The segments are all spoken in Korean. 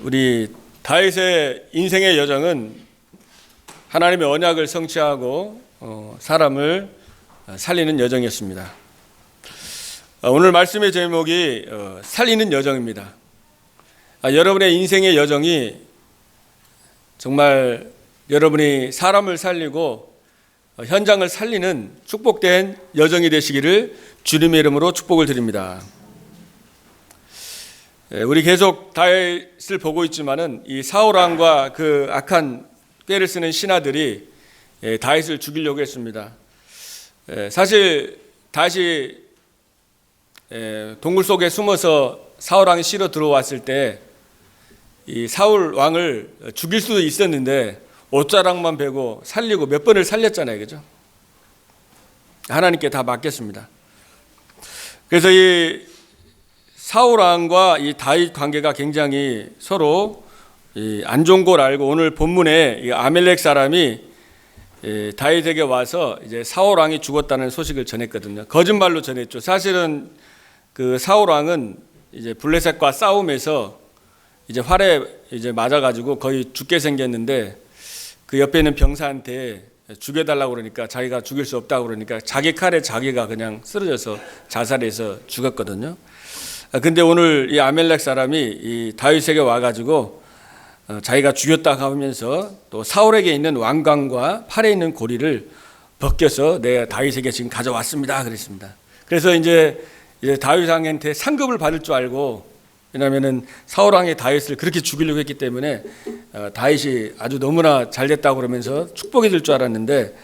우리 다윗의 인생의 여정은 하나님의 언약을 성취하고 사람을 살리는 여정이었습니다. 오늘 말씀의 제목이 살리는 여정입니다. 여러분의 인생의 여정이 정말 여러분이 사람을 살리고 현장을 살리는 축복된 여정이 되시기를 주님의 이름으로 축복을 드립니다. 우리 계속 다윗을 보고 있지만은 이 사울 왕과 그 악한 꾀를 쓰는 신하들이 다윗을 죽이려고 했습니다. 사실 다윗이 동굴 속에 숨어서 사울 왕이 실어 들어왔을 때 이 사울 왕을 죽일 수도 있었는데 옷자락만 베고 살리고 몇 번을 살렸잖아요, 그죠? 하나님께 다 맡겼습니다. 그래서 이 사울 왕과 이 다윗 관계가 굉장히 서로 안 좋은 걸 알고 오늘 본문에 이 아멜렉 사람이 다윗에게 와서 이제 사울 왕이 죽었다는 소식을 전했거든요. 거짓말로 전했죠. 사실은 그 사울 왕은 이제 블레셋과 싸움에서 이제 활에 이제 맞아가지고 거의 죽게 생겼는데 그 옆에 있는 병사한테 죽여달라고 그러니까 자기가 죽일 수 없다고 그러니까 자기 칼에 자기가 그냥 쓰러져서 자살해서 죽었거든요. 근데 오늘 이 아멜렉 사람이 이 다윗에게 와가지고 자기가 죽였다고 하면서 또 사울에게 있는 왕관과 팔에 있는 고리를 벗겨서 내가 다윗에게 지금 가져왔습니다 그랬습니다. 그래서 이제 다윗 왕한테 상급을 받을 줄 알고, 왜냐하면은 사울 왕이 다윗을 그렇게 죽이려고 했기 때문에 다윗이 아주 너무나 잘됐다고 그러면서 축복이 될 줄 알았는데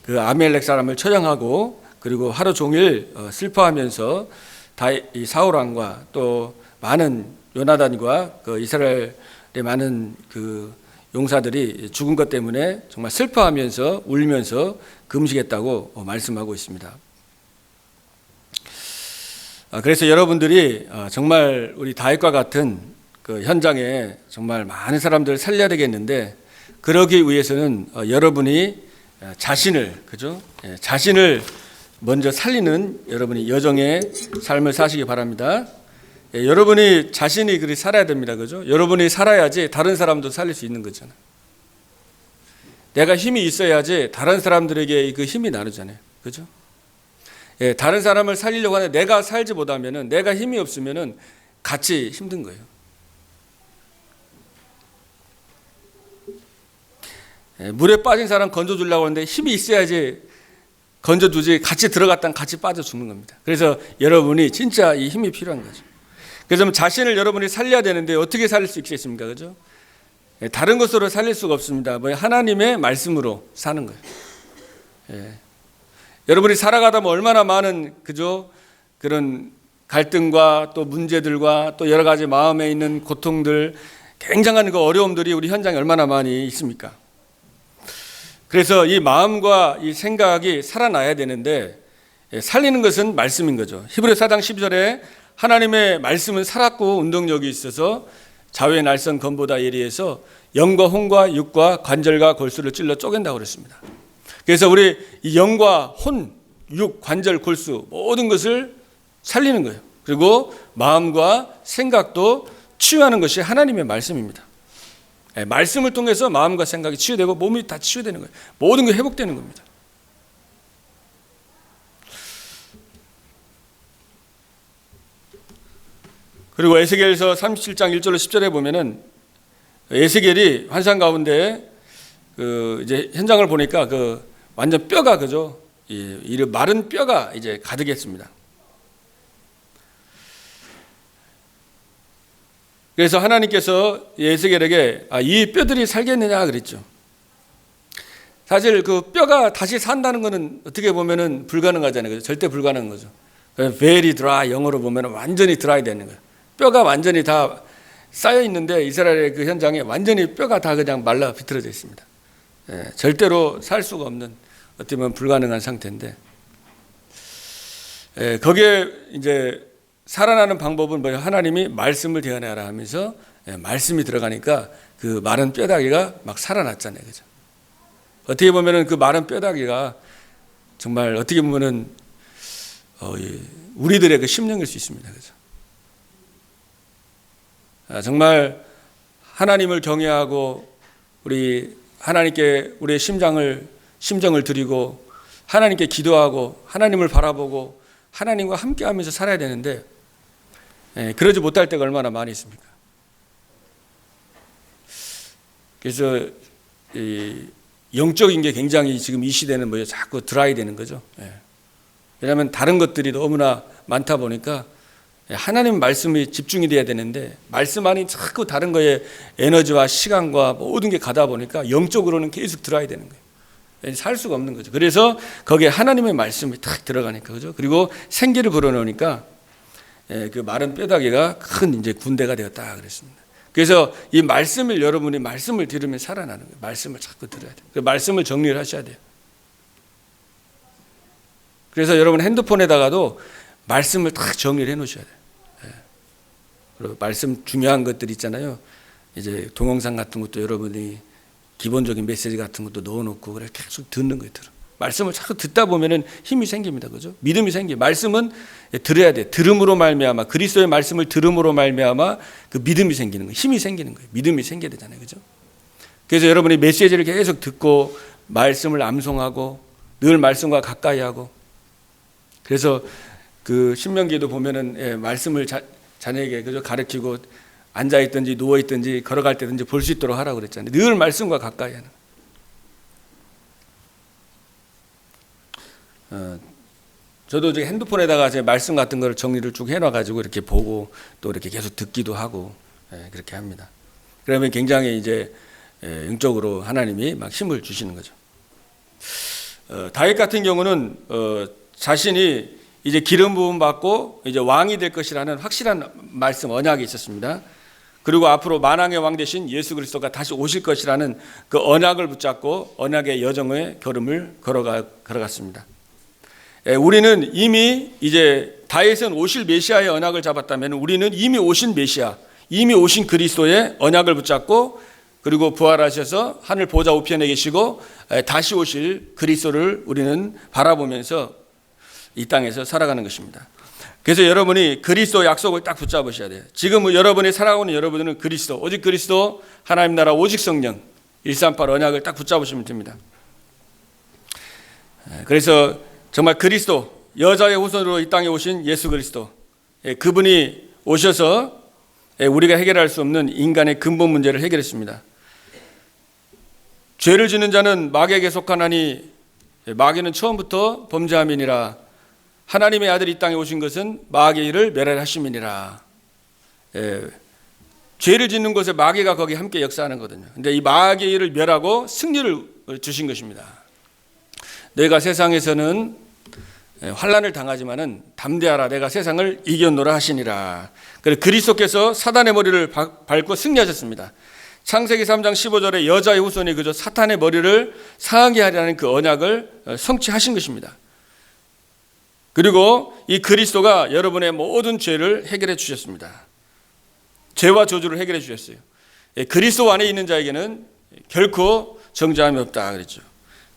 그 아멜렉 사람을 처형하고 그리고 하루 종일 슬퍼하면서 이 사울 왕과 또 많은 요나단과 그 이스라엘의 많은 그 용사들이 죽은 것 때문에 정말 슬퍼하면서 울면서 금식했다고 말씀하고 있습니다. 그래서 여러분들이 정말 우리 다윗과 같은 그 현장에 정말 많은 사람들을 살려야 되겠는데, 그러기 위해서는 여러분이 자신을, 그죠? 자신을 먼저 살리는 여러분이 여정의 삶을 사시기 바랍니다. 여러분이 자신이 그리 살아야 됩니다. 그죠? 여러분이 살아야지 다른 사람도 살릴 수 있는 거잖아요. 내가 힘이 있어야지 다른 사람들에게 그 힘이 나누잖아요. 그죠? 다른 사람을 살리려고 하는데 내가 살지 못하면은, 내가 힘이 없으면은 같이 힘든 거예요. 물에 빠진 사람 건져주려고 하는데 힘이 있어야지 건져주지, 같이 들어갔다가 같이 빠져 죽는 겁니다. 그래서 여러분이 진짜 이 힘이 필요한 거죠. 그래서 자신을 여러분이 살려야 되는데 어떻게 살릴 수 있겠습니까? 그죠? 다른 것으로 살릴 수가 없습니다. 하나님의 말씀으로 사는 거예요. 여러분이 살아가다 보면 얼마나 많은, 그죠? 그런 갈등과 또 문제들과 또 여러 가지 마음에 있는 고통들, 굉장한 그 어려움들이 우리 현장에 얼마나 많이 있습니까? 그래서 이 마음과 이 생각이 살아나야 되는데 살리는 것은 말씀인 거죠. 히브리서 4장 12절에 하나님의 말씀은 살았고 운동력이 있어서 자외 날선 검보다 예리해서 영과 혼과 육과 관절과 골수를 찔러 쪼갠다고 그랬습니다. 그래서 우리 이 영과 혼, 육, 관절, 골수 모든 것을 살리는 거예요. 그리고 마음과 생각도 치유하는 것이 하나님의 말씀입니다. 말씀을 통해서 마음과 생각이 치유되고 몸이 다 치유되는 거예요. 모든 게 회복되는 겁니다. 그리고 에스겔서 37장 1절로 10절에 보면은 에스겔이 환상 가운데 그 이제 현장을 보니까 그 완전 뼈가, 그죠? 이 마른 뼈가 이제 가득했습니다. 그래서 하나님께서 에스겔에게 이 뼈들이 살겠느냐 그랬죠. 사실 그 뼈가 다시 산다는 것은 어떻게 보면은 불가능하잖아요. 그죠? 절대 불가능한 거죠. very dry, 영어로 보면은 완전히 드라이 되는 거예요. 뼈가 완전히 다 쌓여 있는데 이스라엘의 그 현장에 완전히 뼈가 다 그냥 말라 비틀어져 있습니다. 절대로 살 수가 없는, 어떻게 보면 불가능한 상태인데, 거기에 이제 살아나는 방법은 뭐예요? 하나님이 말씀을 대하라 하면서 말씀이 들어가니까 그 마른 뼈다귀가 막 살아났잖아요. 그죠? 어떻게 보면은 그 마른 뼈다귀가 정말 어떻게 보면은 우리들의 그 심령일 수 있습니다. 그죠? 정말 하나님을 경외하고 우리 하나님께 우리의 심정을 드리고 하나님께 기도하고 하나님을 바라보고 하나님과 함께하면서 살아야 되는데 그러지 못할 때가 얼마나 많이 있습니까? 그래서 이 영적인 게 굉장히 지금 이 시대는 뭐 자꾸 드라이 되는 거죠. 왜냐하면 다른 것들이 너무나 많다 보니까 하나님 말씀이 집중이 돼야 되는데 말씀 안에 자꾸 다른 거에 에너지와 시간과 모든 게 가다 보니까 영적으로는 계속 드라이 되는 거예요. 살 수가 없는 거죠. 그래서 거기에 하나님의 말씀이 탁 들어가니까, 그죠? 그리고 생기를 불어넣으니까 그 마른 뼈다귀가 큰 이제 군대가 되었다 그랬습니다. 그래서 이 말씀을 여러분이 말씀을 들으면 살아나는 거예요. 말씀을 자꾸 들어야 돼요. 그 말씀을 정리를 하셔야 돼요. 그래서 여러분 핸드폰에다가도 말씀을 딱 정리를 해 놓으셔야 돼요. 그리고 말씀 중요한 것들 있잖아요. 이제 동영상 같은 것도 여러분이 기본적인 메시지 같은 것도 넣어놓고 그래 계속 듣는 거예요. 말씀을 자꾸 듣다 보면은 힘이 생깁니다. 그죠? 믿음이 생겨요. 말씀은 들어야 돼. 들음으로 말미암아 그리스도의 말씀을 들음으로 말미암아 그 믿음이 생기는 거예요. 힘이 생기는 거예요. 믿음이 생겨야 되잖아요. 그죠? 그래서 여러분이 메시지를 계속 듣고 말씀을 암송하고 늘 말씀과 가까이 하고 그래서 그 신명기에도 보면은 말씀을 자녀에게 그죠? 가르치고 앉아 있든지 누워 있든지 걸어갈 때든지 볼 수 있도록 하라고 그랬잖아요. 늘 말씀과 가까이 하는. 저도 이제 핸드폰에다가 제 말씀 같은 걸 정리를 쭉 해놔가지고 이렇게 보고 또 이렇게 계속 듣기도 하고 그렇게 합니다. 그러면 굉장히 이제 영적으로 하나님이 막 힘을 주시는 거죠. 다윗 같은 경우는 자신이 이제 기름 부음 받고 이제 왕이 될 것이라는 확실한 말씀 언약이 있었습니다. 그리고 앞으로 만왕의 왕 되신 예수 그리스도가 다시 오실 것이라는 그 언약을 붙잡고 언약의 여정의 걸음을 걸어갔습니다. 우리는 이미 이제 다윗은 오실 메시아의 언약을 잡았다면 우리는 이미 오신 메시아, 이미 오신 그리스도의 언약을 붙잡고 그리고 부활하셔서 하늘 보좌 우편에 계시고 다시 오실 그리스도를 우리는 바라보면서 이 땅에서 살아가는 것입니다. 그래서 여러분이 그리스도 약속을 딱 붙잡으셔야 돼요. 지금 여러분이 살아가고 있는 여러분들은 그리스도, 오직 그리스도, 하나님 나라, 오직 성령, 138 언약을 딱 붙잡으시면 됩니다. 그래서 정말 그리스도, 여자의 후손으로 이 땅에 오신 예수 그리스도, 그분이 오셔서 우리가 해결할 수 없는 인간의 근본 문제를 해결했습니다. 죄를 짓는 자는 마귀에게 속하나니 마귀는 처음부터 범죄함이니라. 하나님의 아들이 이 땅에 오신 것은 마귀의 일을 멸하심이니라. 죄를 짓는 곳에 마귀가 거기 함께 역사하는 거거든요. 근데 이 마귀의 일을 멸하고 승리를 주신 것입니다. 너희가 세상에서는 환난을 당하지만은 담대하라, 내가 세상을 이겼노라 하시니라. 그래서 그리스도께서 사단의 머리를 밟고 승리하셨습니다. 창세기 3장 15절에 여자의 후손이 그저 사탄의 머리를 상하게 하려는 그 언약을 성취하신 것입니다. 그리고 이 그리스도가 여러분의 모든 죄를 해결해 주셨습니다. 죄와 저주를 해결해 주셨어요. 그리스도 안에 있는 자에게는 결코 정죄함이 없다 그랬죠.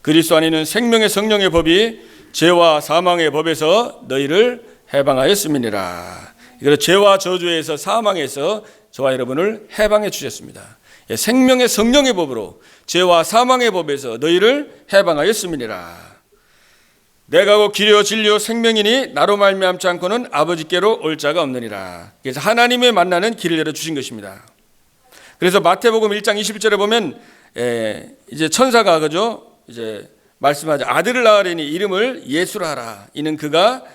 그리스도 안에 있는 생명의 성령의 법이 죄와 사망의 법에서 너희를 해방하였음이니라. 그래서 죄와 저주에서 사망에서 저와 여러분을 해방해 주셨습니다. 생명의 성령의 법으로 죄와 사망의 법에서 너희를 해방하였음이니라. 내가 곧 길이요 진리요 생명이니 나로 말미암지 않고는 아버지께로 올 자가 없느니라. 그래서 하나님의 만나는 길을 열어 주신 것입니다. 그래서 마태복음 1장 21절에 보면 이제 천사가 그죠? 이제 말씀하자 아들을 낳으리니 이름을 예수라 하라. 이는 그가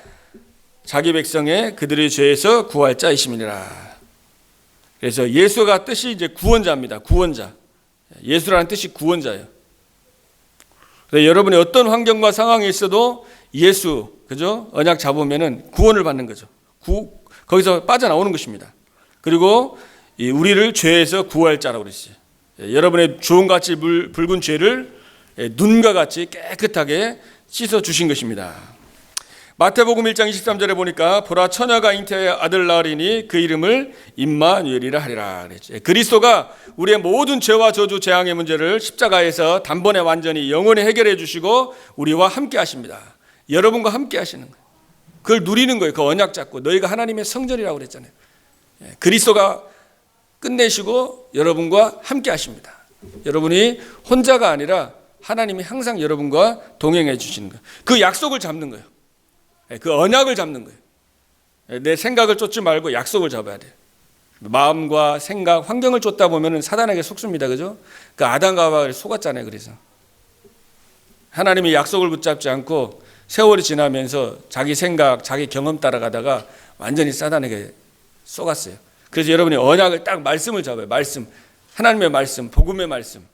자기 백성의 그들의 죄에서 구할 자이심이니라. 그래서 예수가 뜻이 이제 구원자입니다. 구원자. 예수라는 뜻이 구원자예요. 여러분이 어떤 환경과 상황에 있어도 예수, 그죠? 언약 잡으면은 구원을 받는 거죠. 거기서 빠져나오는 것입니다. 그리고 우리를 죄에서 구할 자라고 그랬어요. 여러분의 주홍같이 붉은 죄를 눈과 같이 깨끗하게 씻어 주신 것입니다. 마태복음 1장 23절에 보니까 보라 처녀가 잉태하여 아들 낳으리니 그 이름을 임마누엘이라 하리라 그랬죠. 그리스도가 우리의 모든 죄와 저주 재앙의 문제를 십자가에서 단번에 완전히 영원히 해결해 주시고 우리와 함께 하십니다. 여러분과 함께 하시는 거예요. 그걸 누리는 거예요. 그 언약 잡고 너희가 하나님의 성전이라고 그랬잖아요. 그리스도가 끝내시고 여러분과 함께 하십니다. 여러분이 혼자가 아니라 하나님이 항상 여러분과 동행해 주시는 거예요. 그 약속을 잡는 거예요. 그 언약을 잡는 거예요. 내 생각을 쫓지 말고 약속을 잡아야 돼요. 마음과 생각, 환경을 쫓다 보면 사단에게 속습니다. 그죠? 그 아담과 하와가 속았잖아요. 그래서 하나님이 약속을 붙잡지 않고 세월이 지나면서 자기 생각, 자기 경험 따라가다가 완전히 사단에게 속았어요. 그래서 여러분이 언약을 딱 말씀을 잡아요. 말씀, 하나님의 말씀, 복음의 말씀.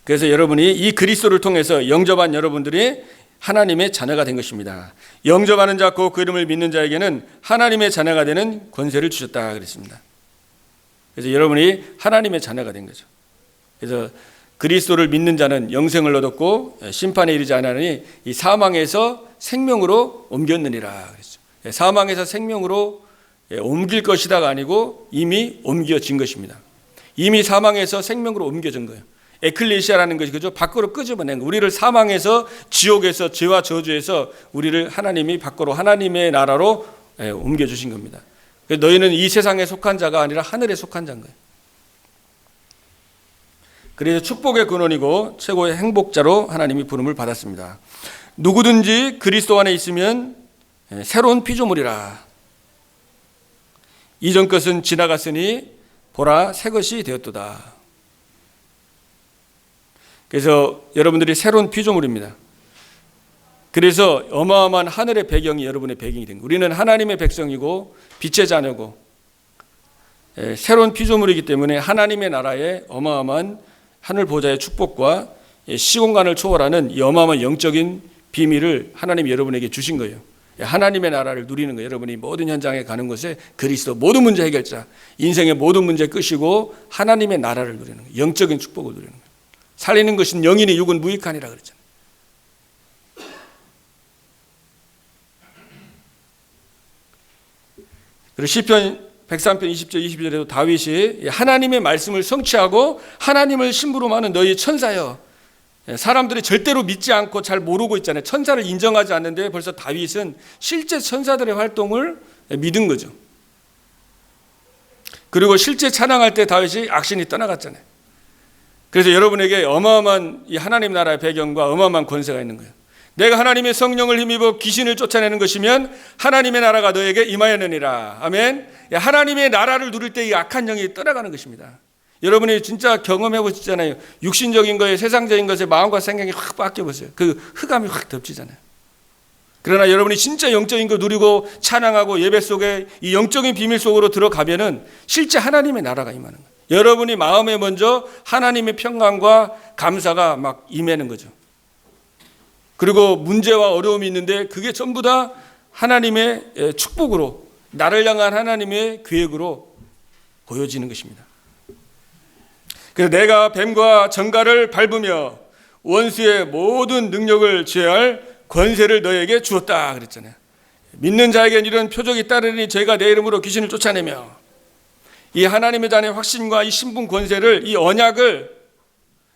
그래서 여러분이 이 그리스도를 통해서 영접한 여러분들이 하나님의 자녀가 된 것입니다. 영접하는 자, 그 이름을 믿는 자에게는 하나님의 자녀가 되는 권세를 주셨다 그랬습니다. 그래서 여러분이 하나님의 자녀가 된 거죠. 그래서 그리스도를 믿는 자는 영생을 얻었고 심판에 이르지 않으니 이 사망에서 생명으로 옮겼느니라 그랬죠. 사망에서 생명으로 옮길 것이다가 아니고 이미 옮겨진 것입니다. 이미 사망에서 생명으로 옮겨진 거예요. 에클레시아라는 것이 그죠? 밖으로 끄집어낸 거. 우리를 사망에서 지옥에서 죄와 저주에서 우리를 하나님이 밖으로 하나님의 나라로 옮겨주신 겁니다. 너희는 이 세상에 속한 자가 아니라 하늘에 속한 자인 거예요. 그래서 축복의 근원이고 최고의 행복자로 하나님이 부름을 받았습니다. 누구든지 그리스도 안에 있으면 새로운 피조물이라. 이전 것은 지나갔으니 보라 새 것이 되었도다. 그래서 여러분들이 새로운 피조물입니다. 그래서 어마어마한 하늘의 배경이 여러분의 배경이 된 거예요. 우리는 하나님의 백성이고 빛의 자녀고 새로운 피조물이기 때문에 하나님의 나라의 어마어마한 하늘 보좌의 축복과 시공간을 초월하는 이 어마어마한 영적인 비밀을 하나님이 여러분에게 주신 거예요. 하나님의 나라를 누리는 거예요. 여러분이 모든 현장에 가는 곳에 그리스도 모든 문제 해결자, 인생의 모든 문제 끄시고 하나님의 나라를 누리는 거예요. 영적인 축복을 누리는 거예요. 살리는 것은 영이니 육은 무익하니라 그랬잖아요. 그리고 시편 103편 20절 22절에도 다윗이 하나님의 말씀을 성취하고 하나님을 심부름 하는 너희 천사여. 사람들이 절대로 믿지 않고 잘 모르고 있잖아요. 천사를 인정하지 않는데 벌써 다윗은 실제 천사들의 활동을 믿은 거죠. 그리고 실제 찬양할 때 다윗이 악신이 떠나갔잖아요. 그래서 여러분에게 어마어마한 이 하나님 나라의 배경과 어마어마한 권세가 있는 거예요. 내가 하나님의 성령을 힘입어 귀신을 쫓아내는 것이면 하나님의 나라가 너에게 임하였느니라. 아멘. 하나님의 나라를 누릴 때 이 악한 영이 떠나가는 것입니다. 여러분이 진짜 경험해 보시잖아요. 육신적인 거에 세상적인 것에 마음과 생각이 확 바뀌어 보세요. 그 흑암이 확 덮치잖아요. 그러나 여러분이 진짜 영적인 거 누리고 찬양하고 예배 속에 이 영적인 비밀 속으로 들어가면은 실제 하나님의 나라가 임하는 거예요. 여러분이 마음에 먼저 하나님의 평강과 감사가 막 임하는 거죠. 그리고 문제와 어려움이 있는데 그게 전부 다 하나님의 축복으로 나를 향한 하나님의 계획으로 보여지는 것입니다. 그래서 내가 뱀과 정갈을 밟으며 원수의 모든 능력을 제할 권세를 너에게 주었다 그랬잖아요. 믿는 자에겐 이런 표적이 따르니 저희가 내 이름으로 귀신을 쫓아내며 이 하나님의 자녀의 확신과 이 신분 권세를 이 언약을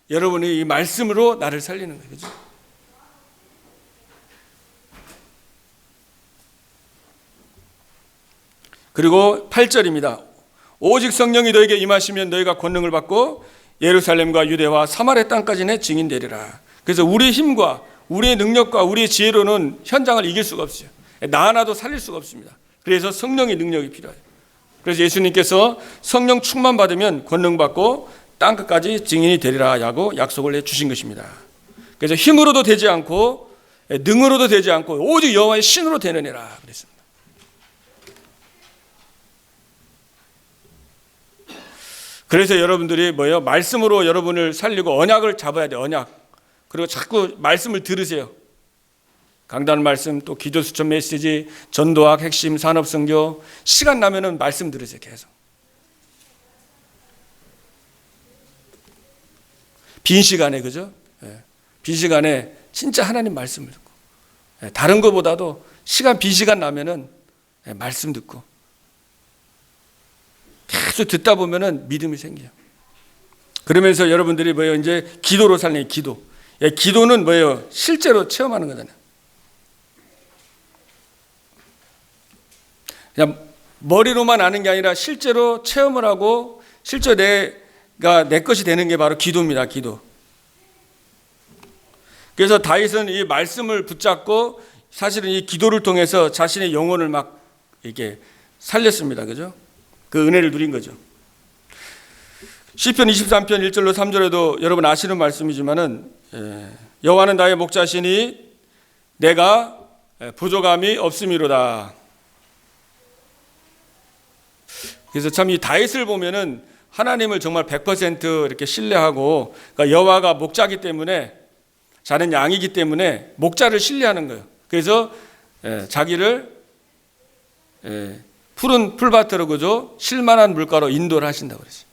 여러분이 이 말씀으로 나를 살리는 거예요. 그죠? 그리고 8절입니다. 오직 성령이 너에게 임하시면 너희가 권능을 받고 예루살렘과 유대와 사마리아 땅까지 내 증인되리라. 그래서 우리의 힘과 우리의 능력과 우리의 지혜로는 현장을 이길 수가 없어요. 나 하나도 살릴 수가 없습니다. 그래서 성령의 능력이 필요해요. 그래서 예수님께서 성령 충만 받으면 권능 받고 땅끝까지 증인이 되리라 하고 약속을 해주신 것입니다. 그래서 힘으로도 되지 않고 능으로도 되지 않고 오직 여호와의 신으로 되느니라 그랬습니다. 그래서 여러분들이 뭐예요? 말씀으로 여러분을 살리고 언약을 잡아야 돼요. 언약. 그리고 자꾸 말씀을 들으세요. 강단 말씀, 또 기도 수천 메시지, 전도학, 핵심, 산업 선교. 시간 나면은 말씀 들으세요. 계속. 빈 시간에 그죠? 빈 시간에 진짜 하나님 말씀을 듣고 다른 것보다도 빈 시간 나면은 말씀 듣고 계속 듣다 보면은 믿음이 생겨요. 그러면서 여러분들이 뭐예요? 이제 기도로 살리는 기도. 기도는 뭐예요? 실제로 체험하는 거잖아요. 그냥 머리로만 아는 게 아니라 실제로 체험을 하고 실제 내가 내 것이 되는 게 바로 기도입니다. 기도. 그래서 다윗은 이 말씀을 붙잡고 사실은 이 기도를 통해서 자신의 영혼을 막 이렇게 살렸습니다. 그죠? 그 은혜를 누린 거죠. 시편 23편 1절로 3절에도 여러분 아시는 말씀이지만은 여호와는 나의 목자시니 내가 부족함이 없음이로다. 그래서 참 이 다윗을 보면은 하나님을 정말 100% 이렇게 신뢰하고, 그러니까 여호와가 목자기 때문에, 자는 양이기 때문에 목자를 신뢰하는 거예요. 그래서 자기를 푸른 풀밭으로 그죠? 쉴만한 물가로 인도를 하신다고 그랬어요.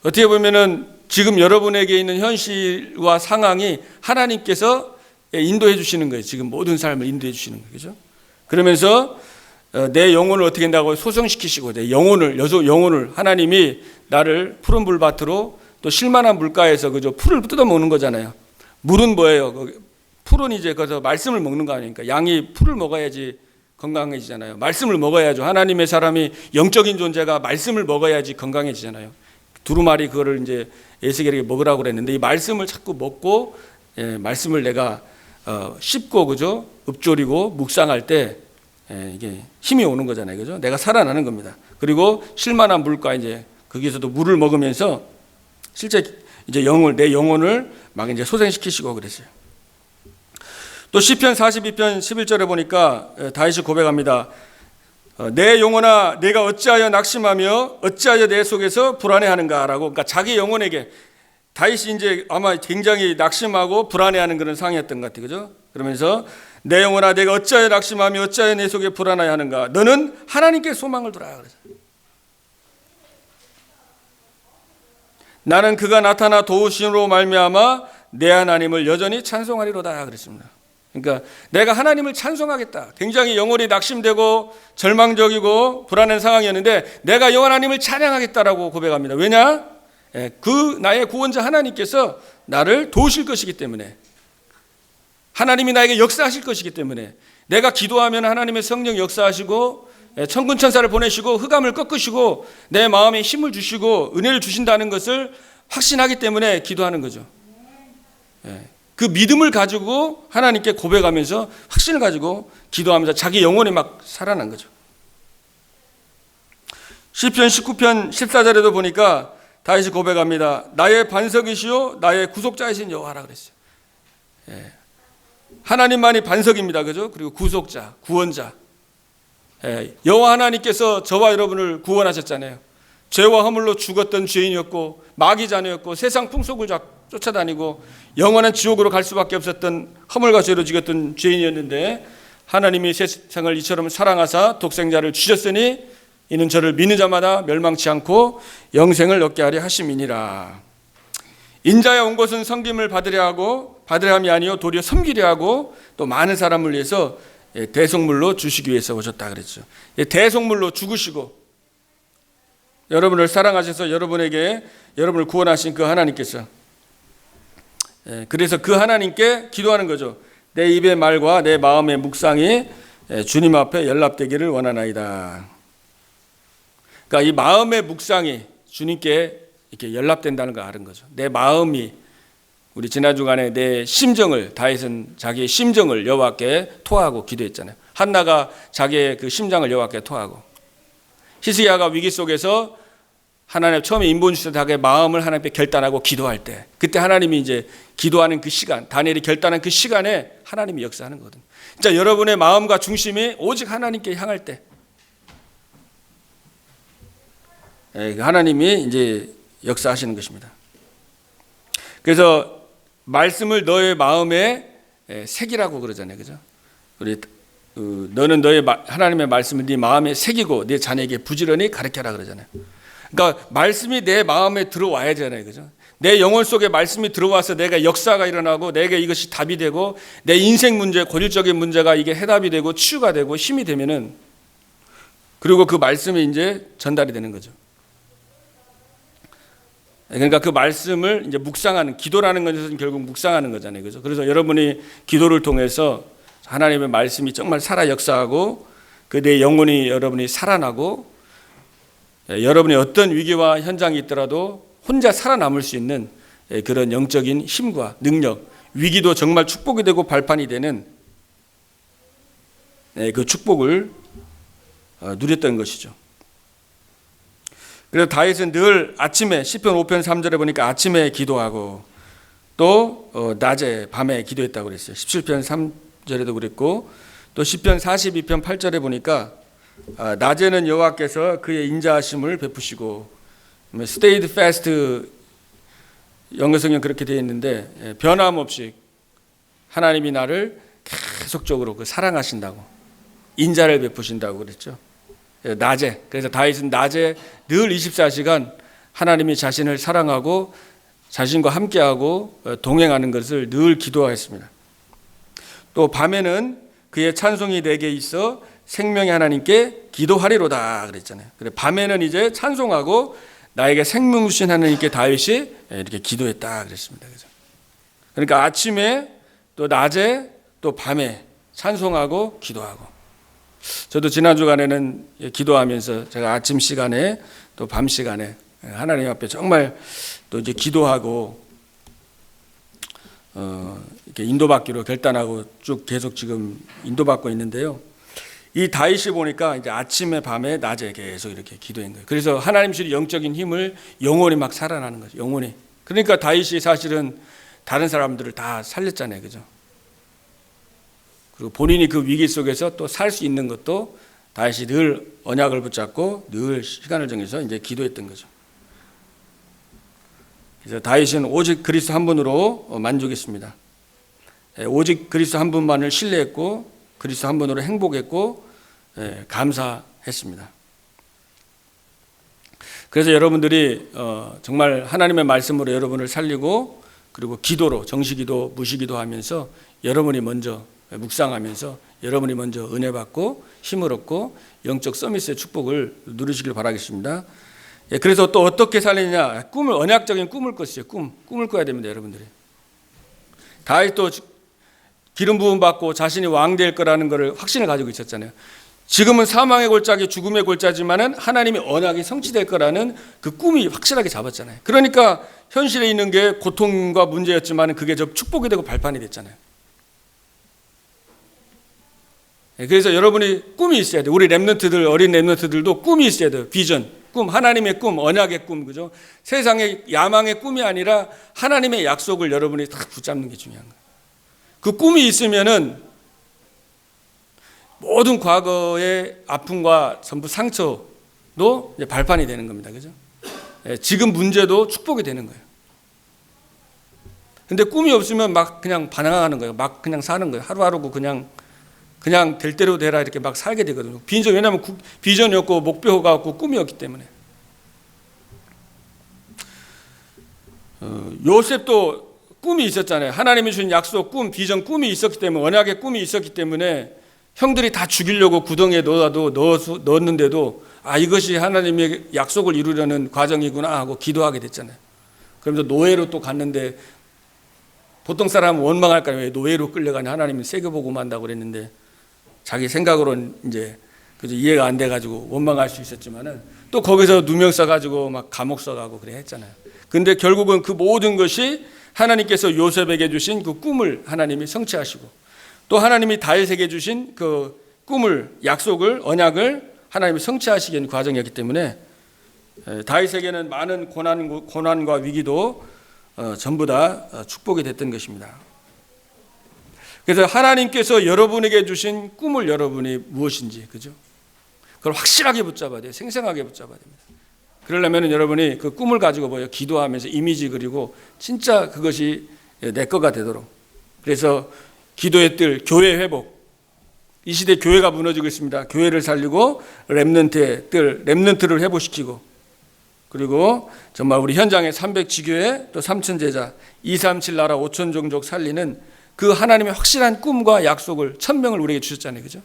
어떻게 보면은 지금 여러분에게 있는 현실과 상황이 하나님께서 인도해 주시는 거예요. 지금 모든 삶을 인도해 주시는 거예요. 그죠? 그러면서 내 영혼을 어떻게 한다고 소성시키시고, 내 영혼을 하나님이 나를 푸른 물밭으로 또 쉴만한 물가에서 그죠? 풀을 뜯어 먹는 거잖아요. 물은 뭐예요? 풀은 이제 거기서 말씀을 먹는 거 아닙니까? 양이 풀을 먹어야지 건강해지잖아요. 말씀을 먹어야죠. 하나님의 사람이 영적인 존재가 말씀을 먹어야지 건강해지잖아요. 두루마리 그거를 이제 에스겔에게 먹으라고 그랬는데 이 말씀을 자꾸 먹고 말씀을 내가 씹고 그죠? 읊조리고 묵상할 때 이게 힘이 오는 거잖아요. 그죠? 내가 살아나는 겁니다. 그리고 쉴만한 물가 이제 거기서도 물을 먹으면서 실제 이제 내 영혼을 막 이제 소생시키시고 그랬어요. 또 시편 42편 11절에 보니까 다윗이 고백합니다. 내 영혼아 내가 어찌하여 낙심하며 어찌하여 내 속에서 불안해하는가라고. 그러니까 자기 영혼에게 다윗이 이제 아마 굉장히 낙심하고 불안해하는 그런 상황이었던 것 같아요. 그죠? 그러면서 내 영혼아 내가 어찌하여 낙심하며 어찌하여 내 속에 불안해하는가. 너는 하나님께 소망을 두라. 그래서 나는 그가 나타나 도우심으로 말미암아 내 하나님을 여전히 찬송하리로다 그랬습니다. 그러니까 내가 하나님을 찬송하겠다. 굉장히 영혼이 낙심되고 절망적이고 불안한 상황이었는데 내가 하나님을 찬양하겠다라고 고백합니다. 왜냐? 그 나의 구원자 하나님께서 나를 도우실 것이기 때문에, 하나님이 나에게 역사하실 것이기 때문에, 내가 기도하면 하나님의 성령 역사하시고 천군 천사를 보내시고 흑암을 꺾으시고 내 마음에 힘을 주시고 은혜를 주신다는 것을 확신하기 때문에 기도하는 거죠. 그 믿음을 가지고 하나님께 고백하면서 확신을 가지고 기도하면서 자기 영혼이 막 살아난 거죠. 시편 19편 14절에도 보니까 다윗이 고백합니다. 나의 반석이시요 나의 구속자이신 여호와라 그랬어요. 하나님만이 반석입니다. 그죠? 그리고 구속자, 구원자. 여호와 하나님께서 저와 여러분을 구원하셨잖아요. 죄와 허물로 죽었던 죄인이었고 마귀 자녀였고 세상 풍속을 쫓아다니고 영원한 지옥으로 갈 수밖에 없었던 허물과 죄로 죽었던 죄인이었는데 하나님이 세상을 이처럼 사랑하사 독생자를 주셨으니 이는 저를 믿는 자마다 멸망치 않고 영생을 얻게 하려 하심이니라. 인자에 온 것은 섬김을 받으려 함이 아니요 도리어 섬기려 하고 또 많은 사람을 위해서 대속물로 주시기 위해서 오셨다 그랬죠. 대속물로 죽으시고 여러분을 사랑하셔서 여러분을 구원하신 그 하나님께서, 그래서 그 하나님께 기도하는 거죠. 내 입의 말과 내 마음의 묵상이 주님 앞에 연락되기를 원하나이다. 그러니까 이 마음의 묵상이 주님께 이렇게 연락된다는 걸 아는 거죠. 내 마음이, 우리 지난 주간에 내 심정을, 다윗은 자기의 심정을 여호와께 토하고 기도했잖아요. 한나가 자기의 그 심장을 여호와께 토하고, 히스기야가 위기 속에서 하나님 처음에 인본 주셔서 자기의 마음을 하나님께 결단하고 기도할 때, 그때 하나님이 이제 기도하는 그 시간, 다니엘이 결단한 그 시간에 하나님이 역사하는 거거든요. 진짜 여러분의 마음과 중심이 오직 하나님께 향할 때 하나님이 이제 역사하시는 것입니다. 그래서 말씀을 너의 마음에 새기라고 그러잖아요. 그죠? 너는 하나님의 말씀을 네 마음에 새기고 네 자녀에게 부지런히 가르쳐라 그러잖아요. 그러니까 말씀이 내 마음에 들어와야 되잖아요. 그죠? 내 영혼 속에 말씀이 들어와서 내가 역사가 일어나고 내게 이것이 답이 되고 내 인생 문제, 고질적인 문제가 이게 해답이 되고 치유가 되고 힘이 되면은, 그리고 그 말씀이 이제 전달이 되는 거죠. 그러니까 그 말씀을 이제 묵상하는, 기도라는 것은 결국 묵상하는 거잖아요. 그죠? 그래서 여러분이 기도를 통해서 하나님의 말씀이 정말 살아 역사하고 그 내 영혼이 여러분이 살아나고 여러분이 어떤 위기와 현장이 있더라도 혼자 살아남을 수 있는 그런 영적인 힘과 능력, 위기도 정말 축복이 되고 발판이 되는 그 축복을 누렸던 것이죠. 그래서 다윗은 늘 아침에 시편 5편 3절에 보니까 아침에 기도하고 또 낮에 밤에 기도했다고 그랬어요. 17편 3절에도 그랬고 또 시편 42편 8절에 보니까 낮에는 여호와께서 그의 인자하심을 베푸시고 stayed fast 영어성경 그렇게 되어 있는데 변함없이 하나님이 나를 계속적으로 사랑하신다고 인자를 베푸신다고 그랬죠. 낮에 그래서 다윗은 낮에 늘 24시간 하나님이 자신을 사랑하고 자신과 함께하고 동행하는 것을 늘 기도하였습니다. 또 밤에는 그의 찬송이 내게 있어 생명의 하나님께 기도하리로다 그랬잖아요. 그래 밤에는 이제 찬송하고 나에게 생명 주신 하나님께 다윗이 이렇게 기도했다 그랬습니다. 그러니까 아침에 또 낮에 또 밤에 찬송하고 기도하고 저도 지난 주간에는 기도하면서 제가 아침 시간에 또 밤 시간에 하나님 앞에 정말 또 이제 기도하고 이렇게 인도받기로 결단하고 쭉 계속 지금 인도받고 있는데요. 이 다윗이 보니까 이제 아침에 밤에 낮에 계속 이렇게 기도한 거예요. 그래서 하나님 주신 영적인 힘을 영혼이 막 살아나는 거죠. 영혼이. 그러니까 다윗이 사실은 다른 사람들을 다 살렸잖아요. 그죠? 그리고 본인이 그 위기 속에서 또 살 수 있는 것도 다윗이 늘 언약을 붙잡고 늘 시간을 정해서 이제 기도했던 거죠. 그래서 다윗은 오직 그리스도 한 분으로 만족했습니다. 오직 그리스도 한 분만을 신뢰했고 그리스도 한 분으로 행복했고 감사했습니다. 그래서 여러분들이 정말 하나님의 말씀으로 여러분을 살리고 그리고 기도로 정시기도 무시기도 하면서 여러분이 먼저 묵상하면서 여러분이 먼저 은혜 받고 힘을 얻고 영적 서밋의 축복을 누리시길 바라겠습니다. 그래서 또 어떻게 살리느냐? 꿈을 언약적인 꿈을 꿨어요. 꿈을 꿔야 됩니다, 여러분들이. 다윗도 기름 부음 받고 자신이 왕 될 거라는 것을 확신을 가지고 있었잖아요. 지금은 사망의 골짜기, 죽음의 골짜지만은 하나님의 언약이 성취될 거라는 그 꿈이 확실하게 잡았잖아요. 그러니까 현실에 있는 게 고통과 문제였지만은 그게 저 축복이 되고 발판이 됐잖아요. 그래서 여러분이 꿈이 있어야 돼요. 우리 렘넌트들, 어린 렘넌트들도 꿈이 있어야 돼요. 비전, 꿈, 하나님의 꿈, 언약의 꿈, 그죠? 세상의 야망의 꿈이 아니라 하나님의 약속을 여러분이 다 붙잡는 게 중요한 거예요. 그 꿈이 있으면은 모든 과거의 아픔과 전부 상처도 이제 발판이 되는 겁니다. 그죠? 지금 문제도 축복이 되는 거예요. 근데 꿈이 없으면 막 그냥 반항하는 거예요. 막 그냥 사는 거예요. 하루하루 그냥 될 대로 되라 이렇게 막 살게 되거든요. 왜냐하면 비전이 없고 목표가 없고 꿈이 없기 때문에. 요셉도 꿈이 있었잖아요. 하나님이 주신 약속, 꿈, 비전, 꿈이 있었기 때문에 언약의 꿈이 있었기 때문에 형들이 다 죽이려고 구덩이에 넣었는데도 이것이 하나님의 약속을 이루려는 과정이구나 하고 기도하게 됐잖아요. 그러면서 노예로 또 갔는데 보통 사람은 원망할까요? 왜 노예로 끌려가냐? 하나님이 세계복음 한다고 그랬는데 자기 생각으로는 이제 그저 이해가 안 돼가지고 원망할 수 있었지만은 또 거기서 누명 써가지고 막 감옥 써가고 그래 했잖아요. 근데 결국은 그 모든 것이 하나님께서 요셉에게 주신 그 꿈을 하나님이 성취하시고 또 하나님이 다윗에게 주신 그 꿈을 약속을 언약을 하나님이 성취하시기 위한 과정이었기 때문에 다윗에게는 많은 고난과 위기도 전부 다 축복이 됐던 것입니다. 그래서 하나님께서 여러분에게 주신 꿈을 여러분이 무엇인지, 그죠? 그걸 확실하게 붙잡아야 돼요. 생생하게 붙잡아야 됩니다. 그러려면 여러분이 그 꿈을 가지고 기도하면서 이미지 그리고 진짜 그것이 내 거가 되도록. 그래서 기도의 뜰, 교회 회복. 이 시대 교회가 무너지고 있습니다. 교회를 살리고 렘넌트의 뜰, 렘넌트를 회복시키고 그리고 정말 우리 현장의 300지교회 또 3천제자 237 나라 5천 종족 살리는 그 하나님의 확실한 꿈과 약속을 1000명을 우리에게 주셨잖아요. 그죠?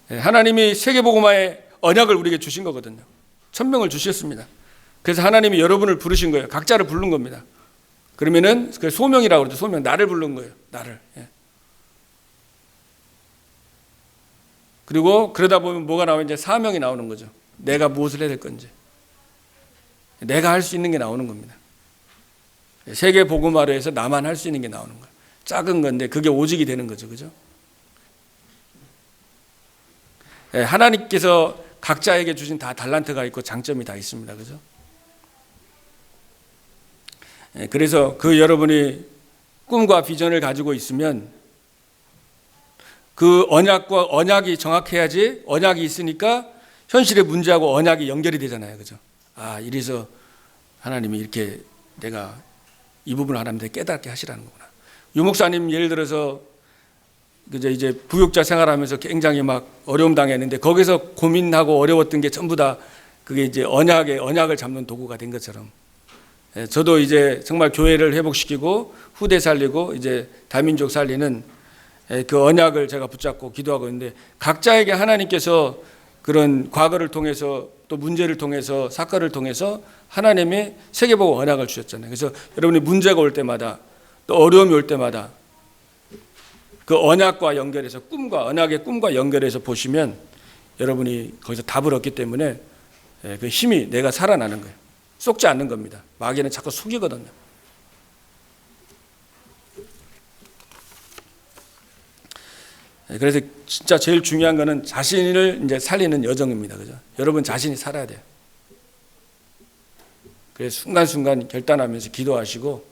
하나님이 세계복음화의 언약을 우리에게 주신 거거든요. 1000명을 주셨습니다. 그래서 하나님이 여러분을 부르신 거예요. 각자를 부른 겁니다. 그러면은 그 소명이라고 그러죠. 소명. 나를 부른 거예요. 나를. 그리고 그러다 보면 뭐가 나오면 이제 사명이 나오는 거죠. 내가 무엇을 해야 될 건지. 내가 할 수 있는 게 나오는 겁니다. 세계 복음화로 해서 나만 할 수 있는 게 나오는 거예요. 작은 건데 그게 오직이 되는 거죠. 그죠? 하나님께서 각자에게 주신 다 달란트가 있고 장점이 다 있습니다. 그죠? 그래서 그 여러분이 꿈과 비전을 가지고 있으면 그 언약이 정확해야지. 언약이 있으니까 현실의 문제하고 언약이 연결이 되잖아요. 그죠? 이래서 하나님이 이렇게 내가 이 부분을 하나님한테 깨닫게 하시라는 거구나. 유목사님 예를 들어서 이제 부육자 생활하면서 굉장히 막 어려움 당했는데 거기서 고민하고 어려웠던 게 전부 다 그게 이제 언약을 잡는 도구가 된 것처럼 저도 이제 정말 교회를 회복시키고 후대 살리고 이제 다민족 살리는 그 언약을 제가 붙잡고 기도하고 있는데 각자에게 하나님께서 그런 과거를 통해서 또 문제를 통해서 사건을 통해서 하나님의 세계보고 언약을 주셨잖아요. 그래서 여러분이 문제가 올 때마다 또 어려움이 올 때마다 그 언약과 연결해서 언약의 꿈과 연결해서 보시면 여러분이 거기서 답을 얻기 때문에 그 힘이 내가 살아나는 거예요. 속지 않는 겁니다. 마귀는 자꾸 속이거든요. 그래서 진짜 제일 중요한 거는 자신을 이제 살리는 여정입니다. 그죠? 여러분 자신이 살아야 돼요. 그래서 순간순간 결단하면서 기도하시고,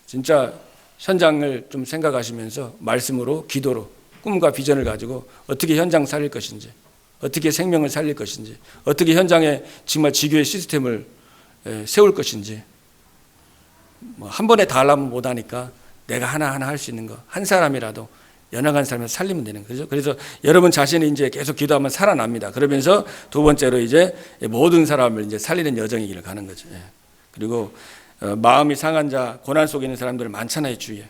진짜 현장을 좀 생각하시면서 말씀으로, 기도로, 꿈과 비전을 가지고 어떻게 현장 살릴 것인지, 어떻게 생명을 살릴 것인지, 어떻게 현장에 정말 지교의 시스템을 세울 것인지, 한 번에 다 하려면 못하니까 내가 하나하나 할 수 있는 거, 한 사람이라도 연약한 사람을 살리면 되는 거죠. 그래서 여러분 자신이 이제 계속 기도하면 살아납니다. 그러면서 두 번째로 이제 모든 사람을 이제 살리는 여정의 길을 가는 거죠. 그리고 마음이 상한 자, 고난 속에 있는 사람들 많잖아요, 주위에.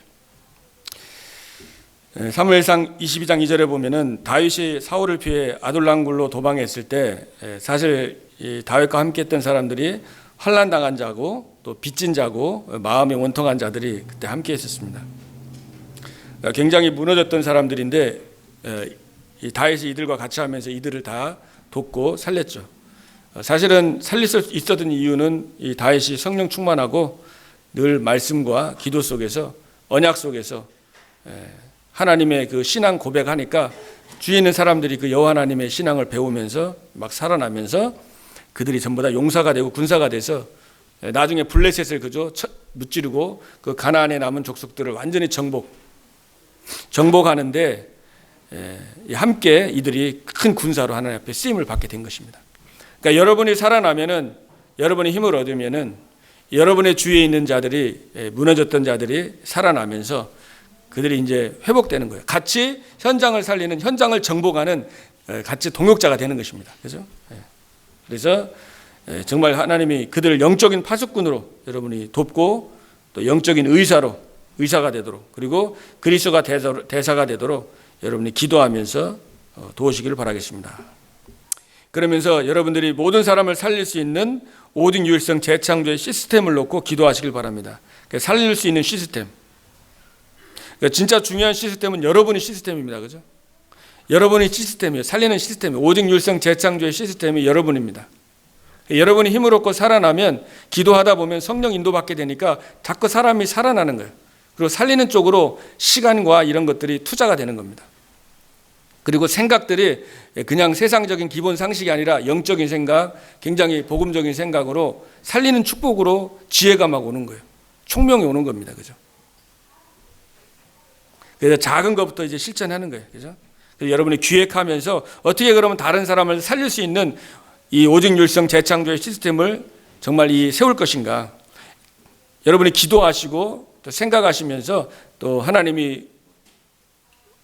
사무엘상 22장 2절에 보면은 다윗이 사울을 피해 아둘람굴로 도망했을 때 사실 이 다윗과 함께했던 사람들이 환난 당한 자고 또 빚진 자고 마음이 원통한 자들이 그때 함께했었습니다. 굉장히 무너졌던 사람들인데 이 다윗이 이들과 같이 하면서 이들을 다 돕고 살렸죠. 사실은 살릴 수 있었던 이유는 이 다윗이 성령 충만하고 늘 말씀과 기도 속에서 언약 속에서 하나님의 그 신앙 고백하니까 주위에 있는 사람들이 그 여호와 하나님의 신앙을 배우면서 막 살아나면서 그들이 전부 다 용사가 되고 군사가 돼서 나중에 블레셋을 그저 무찌르고 그 가나안에 남은 족속들을 완전히 정복하는데 함께 이들이 큰 군사로 하나님 앞에 쓰임을 받게 된 것입니다. 그러니까 여러분이 살아나면은, 여러분이 힘을 얻으면은 여러분의 주위에 있는 자들이, 무너졌던 자들이 살아나면서 그들이 이제 회복되는 거예요. 같이 현장을 살리는, 현장을 정복하는 같이 동역자가 되는 것입니다. 그죠? 그래서 정말 하나님이 그들을 영적인 파수꾼으로 여러분이 돕고 또 영적인 의사가 되도록, 그리고 그리스도가 대사가 되도록 여러분이 기도하면서 도우시기를 바라겠습니다. 그러면서 여러분들이 모든 사람을 살릴 수 있는 오직 유일성 재창조의 시스템을 놓고 기도하시길 바랍니다. 그러니까 살릴 수 있는 시스템. 그러니까 진짜 중요한 시스템은 여러분의 시스템입니다. 그죠? 여러분의 시스템이에요. 살리는 시스템이에요. 오직 유일성 재창조의 시스템이 여러분입니다. 여러분이 힘을 얻고 살아나면 기도하다 보면 성령 인도받게 되니까 자꾸 사람이 살아나는 거예요. 그리고 살리는 쪽으로 시간과 이런 것들이 투자가 되는 겁니다. 그리고 생각들이 그냥 세상적인 기본 상식이 아니라 영적인 생각, 굉장히 복음적인 생각으로 살리는 축복으로 지혜가 막 오는 거예요. 총명이 오는 겁니다. 그죠? 그래서 작은 것부터 이제 실천하는 거예요. 그죠? 그래서 여러분이 기획하면서 어떻게 그러면 다른 사람을 살릴 수 있는 이 오직 율성 재창조의 시스템을 정말 세울 것인가. 여러분이 기도하시고 또 생각하시면서 또 하나님이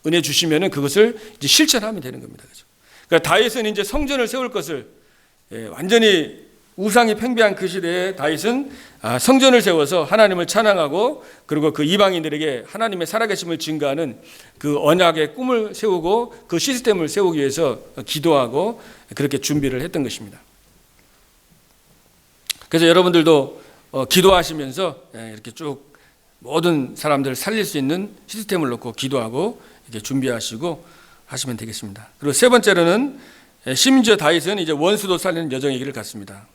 은혜 주시면은 그것을 이제 실천하면 되는 겁니다. 그죠? 그러니까 다윗은 이제 성전을 세울 것을 완전히 우상이 팽배한 그 시대에 다윗은 성전을 세워서 하나님을 찬양하고 그리고 그 이방인들에게 하나님의 살아계심을 증거하는 그 언약의 꿈을 세우고 그 시스템을 세우기 위해서 기도하고 그렇게 준비를 했던 것입니다. 그래서 여러분들도 기도하시면서 이렇게 쭉 모든 사람들을 살릴 수 있는 시스템을 놓고 기도하고 이렇게 준비하시고 하시면 되겠습니다. 그리고 세 번째로는 심지어 다윗은 이제 원수도 살리는 여정의 길을 갔습니다.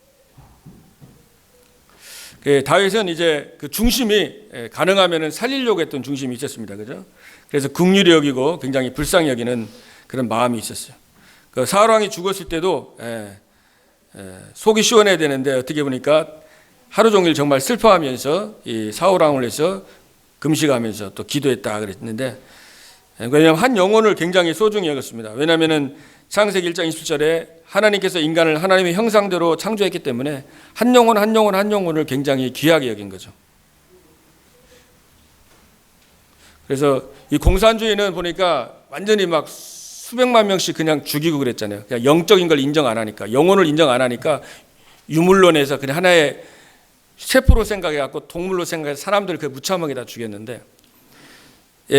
다윗은 이제 그 중심이 가능하면은 살리려고 했던 중심이 있었습니다. 그죠? 그래서 긍휼히 여기고 굉장히 불쌍히 여기는 그런 마음이 있었어요. 그 사울 왕이 죽었을 때도 속이 시원해야 되는데 어떻게 보니까 하루 종일 정말 슬퍼하면서 이 사울 왕을 위해서 금식하면서 또 기도했다 그랬는데, 왜냐하면 한 영혼을 굉장히 소중히 여겼습니다. 왜냐하면은 창세기 1장 20절에 하나님께서 인간을 하나님의 형상대로 창조했기 때문에 한 영혼 한 영혼 한 영혼을 굉장히 귀하게 여긴 거죠. 그래서 이 공산주의는 보니까 완전히 막 수백만 명씩 그냥 죽이고 그랬잖아요. 그냥 영적인 걸 인정 안 하니까, 영혼을 인정 안 하니까 유물론에서 그냥 하나의 세포로 생각해갖고 동물로 생각해서 사람들 그 무참하게 다 죽였는데,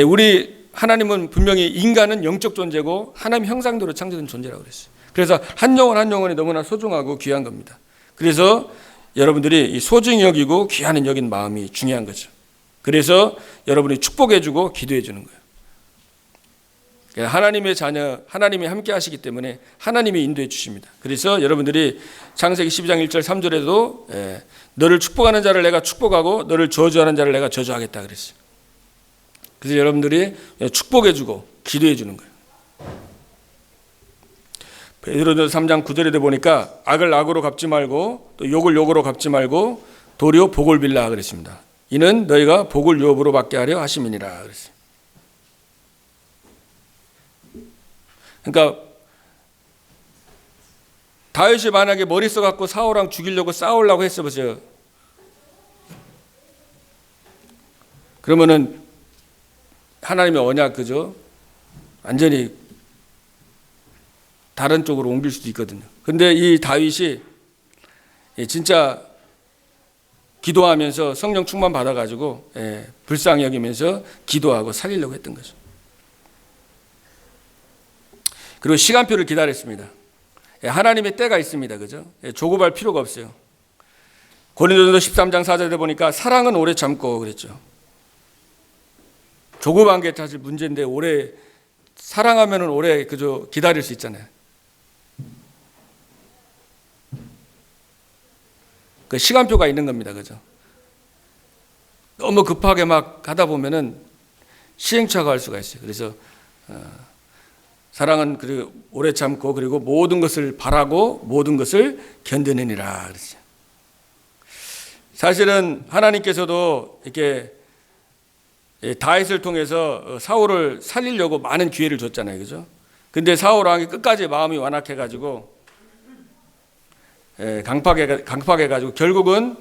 우리 하나님은 분명히 인간은 영적 존재고 하나님 형상대로 창조된 존재라고 그랬어요. 그래서 한 영혼 한 영혼이 너무나 소중하고 귀한 겁니다. 그래서 여러분들이 이 소중히 여기고 귀한 여긴 마음이 중요한 거죠. 그래서 여러분이 축복해주고 기도해주는 거예요. 하나님의 자녀, 하나님이 함께 하시기 때문에 하나님이 인도해 주십니다. 그래서 여러분들이 창세기 12장 1절 3절에도 너를 축복하는 자를 내가 축복하고 너를 저주하는 자를 내가 저주하겠다 그랬어요. 그래서 여러분들이 축복해주고 기도해주는 거예요. 베드로전서 3장 9절에도 보니까 악을 악으로 갚지 말고 또 욕을 욕으로 갚지 말고 도리어 복을 빌라 그랬습니다. 이는 너희가 복을 유업으로 받게 하려 하심이니라 그랬어요. 그러니까 다윗이 만약에 머리 써갖고 사울왕 죽이려고 싸우려고 했어 보세요. 그러면은 하나님의 언약 그죠? 완전히 다른 쪽으로 옮길 수도 있거든요. 근데 이 다윗이 진짜 기도하면서 성령 충만 받아가지고 불쌍히 여기면서 기도하고 살리려고 했던 거죠. 그리고 시간표를 기다렸습니다. 하나님의 때가 있습니다. 그죠? 조급할 필요가 없어요. 고린도전서 13장 4절에 보니까 사랑은 오래 참고 그랬죠. 조급한 게 사실 문제인데 오래 사랑하면은 오래 그저 기다릴 수 있잖아요. 그 시간표가 있는 겁니다. 그죠? 너무 급하게 막 하다 보면은 시행착오가 할 수가 있어요. 그래서 사랑은 그리고 오래 참고 그리고 모든 것을 바라고 모든 것을 견디느니라 그랬어요. 사실은 하나님께서도 이렇게 다윗을 통해서 사울을 살리려고 많은 기회를 줬잖아요. 그죠? 근데 사울 왕이 끝까지 마음이 완악해가지고 강팍해가지고 결국은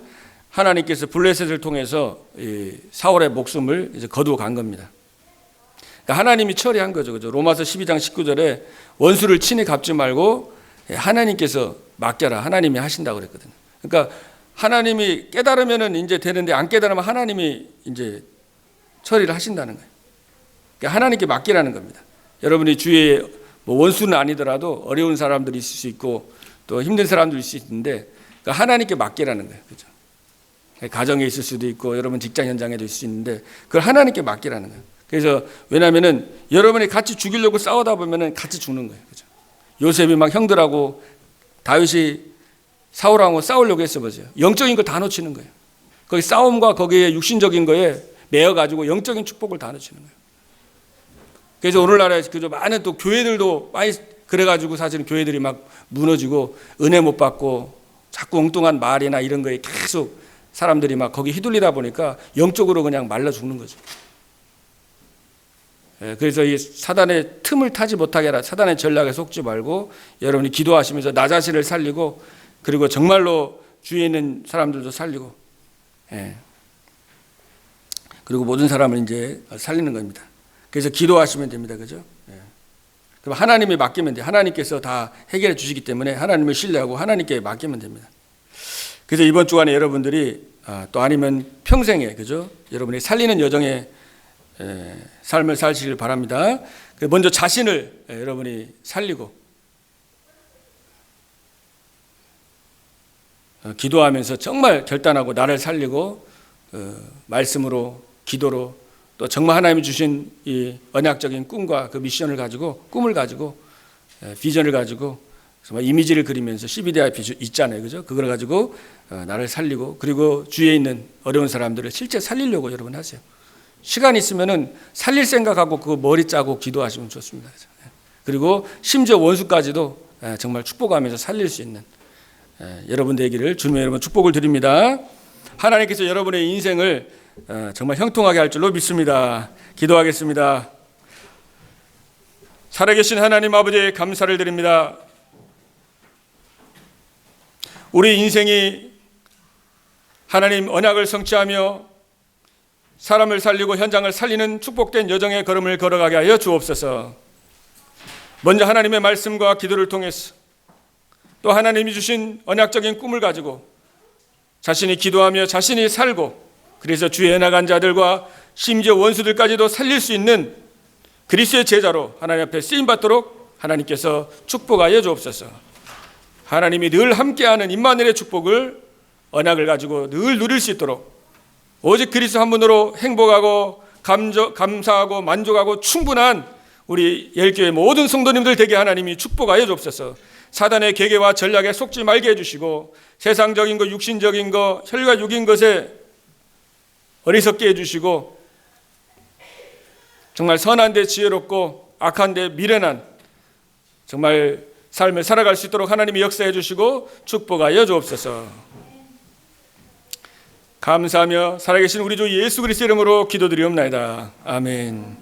하나님께서 블레셋을 통해서 사울의 목숨을 이제 거두어 간 겁니다. 그러니까 하나님이 처리한 거죠. 그죠? 로마서 12장 19절에 원수를 친히 갚지 말고 하나님께서 맡겨라. 하나님이 하신다고 그랬거든요. 그러니까 하나님이 깨달으면은 이제 되는데 안 깨달으면 하나님이 이제 처리를 하신다는 거예요. 그러니까 하나님께 맡기라는 겁니다. 여러분이 주위에 뭐 원수는 아니더라도 어려운 사람들이 있을 수 있고 또 힘든 사람들이 있을 수 있는데 그러니까 하나님께 맡기라는 거예요. 그죠? 가정에 있을 수도 있고 여러분 직장 현장에도 있을 수 있는데 그걸 하나님께 맡기라는 거예요. 그래서 왜냐하면은 여러분이 같이 죽이려고 싸우다 보면은 같이 죽는 거예요. 그죠? 요셉이 막 형들하고 다윗이 사울하고 싸우려고 했어 보세요. 영적인 걸 다 놓치는 거예요. 거기 싸움과 거기에 육신적인 거에 매여가지고 영적인 축복을 다 놓치는 거예요. 그래서 오늘날에 그저 많은 또 교회들도 많이 그래가지고 사실은 교회들이 막 무너지고 은혜 못 받고 자꾸 엉뚱한 말이나 이런 거에 계속 사람들이 막 거기 휘둘리다 보니까 영적으로 그냥 말라 죽는 거죠. 그래서 이 사단의 틈을 타지 못하게 하라. 사단의 전략에 속지 말고 여러분이 기도하시면서 나 자신을 살리고 그리고 정말로 주위에 있는 사람들도 살리고 그리고 모든 사람을 이제 살리는 겁니다. 그래서 기도하시면 됩니다. 그죠? 그럼 하나님이 맡기면 돼요. 하나님께서 다 해결해 주시기 때문에 하나님을 신뢰하고 하나님께 맡기면 됩니다. 그래서 이번 주간에 여러분들이 또 아니면 평생에 그죠? 여러분이 살리는 여정에 삶을 사시길 바랍니다. 먼저 자신을 여러분이 살리고 기도하면서 정말 결단하고 나를 살리고 말씀으로 기도로 또 정말 하나님이 주신 이 언약적인 꿈과 그 미션을 가지고 꿈을 가지고 비전을 가지고 정말 이미지를 그리면서 CBDI 있잖아요, 그죠? 그걸 가지고 나를 살리고 그리고 주위에 있는 어려운 사람들을 실제 살리려고 여러분 하세요. 시간 있으면은 살릴 생각하고 그 머리 짜고 기도하시면 좋습니다. 그리고 심지어 원수까지도 정말 축복하면서 살릴 수 있는 여러분 되기를 주님의 여러분 축복을 드립니다. 하나님께서 여러분의 인생을 정말 형통하게 할 줄로 믿습니다. 기도하겠습니다. 살아계신 하나님 아버지 감사를 드립니다. 우리 인생이 하나님 언약을 성취하며 사람을 살리고 현장을 살리는 축복된 여정의 걸음을 걸어가게 하여 주옵소서. 먼저 하나님의 말씀과 기도를 통해서 또 하나님이 주신 언약적인 꿈을 가지고 자신이 기도하며 자신이 살고 그래서 주에 나간 자들과 심지어 원수들까지도 살릴 수 있는 그리스도의 제자로 하나님 앞에 쓰임받도록 하나님께서 축복하여 주옵소서. 하나님이 늘 함께하는 임마누엘의 축복을 언약을 가지고 늘 누릴 수 있도록 오직 그리스도 한 분으로 행복하고 감사하고 만족하고 충분한 우리 열교의 모든 성도님들 되게 하나님이 축복하여 주옵소서. 사단의 계계와 전략에 속지 말게 해주시고 세상적인 것, 육신적인 것, 혈과 육인 것에 어리석게 해주시고 정말 선한데 지혜롭고 악한데 미련한 정말 삶을 살아갈 수 있도록 하나님이 역사해 주시고 축복하여 주옵소서. 감사하며 살아계신 우리 주 예수 그리스도 이름으로 기도드리옵나이다. 아멘.